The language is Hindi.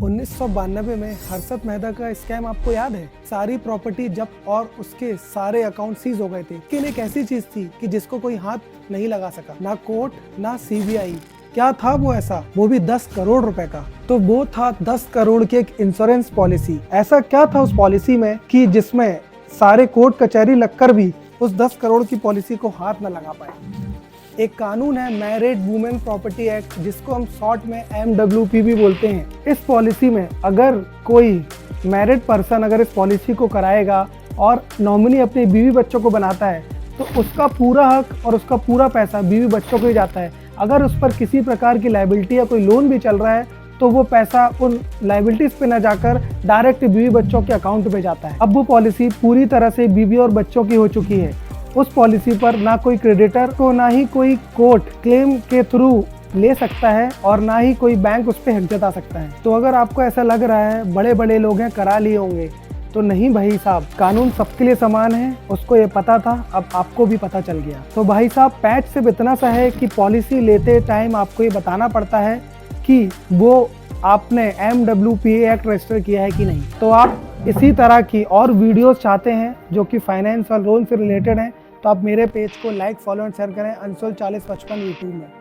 1992 में हर्षद मेहता का स्कैम आपको याद है? सारी प्रॉपर्टी जब्त और उसके सारे अकाउंट सीज हो गए थे। लेकिन एक ऐसी चीज थी कि जिसको कोई हाथ नहीं लगा सका, ना कोर्ट ना सीबीआई। क्या था वो ऐसा? वो भी 10 करोड़ रुपए का। तो वो था 10 करोड़ की एक इंश्योरेंस पॉलिसी। ऐसा क्या था उस पॉलिसी में कि जिसमें सारे कोर्ट कचहरी लगकर भी उस 10 करोड़ की पॉलिसी को हाथ न लगा पाए। एक कानून है मैरिड वुमेन प्रॉपर्टी एक्ट, जिसको हम शॉर्ट में MWP भी बोलते हैं। इस पॉलिसी में अगर कोई मैरिड पर्सन अगर इस पॉलिसी को कराएगा और नॉमिनी अपने बीवी बच्चों को बनाता है तो उसका पूरा हक और उसका पूरा पैसा बीवी बच्चों को ही जाता है। अगर उस पर किसी प्रकार की लायबिलिटी या कोई लोन भी चल रहा है तो वो पैसा उन लायबिलिटीज पे न जाकर डायरेक्ट बीवी बच्चों के अकाउंट पे जाता है। अब वो पॉलिसी पूरी तरह से बीवी और बच्चों की हो चुकी है। उस पॉलिसी पर ना कोई क्रेडिटर को ना ही कोई कोर्ट क्लेम के थ्रू ले सकता है और ना ही कोई बैंक उस पर हक जता सकता है। तो अगर आपको ऐसा लग रहा है बड़े बड़े लोग हैं करा लिए होंगे, तो नहीं भाई साहब, कानून सबके लिए समान है। उसको ये पता था, अब आपको भी पता चल गया। तो भाई साहब, पैच सिर्फ इतना सा है कि पॉलिसी लेते टाइम आपको ये बताना पड़ता है कि वो आपने MWPA एक्ट रजिस्टर किया है कि नहीं। तो आप इसी तरह की और वीडियोस चाहते हैं जो कि फाइनेंस और लोन से रिलेटेड हैं, तो आप मेरे पेज को लाइक, फॉलो एंड शेयर करें, अंशुल 4055 यूट्यूब में।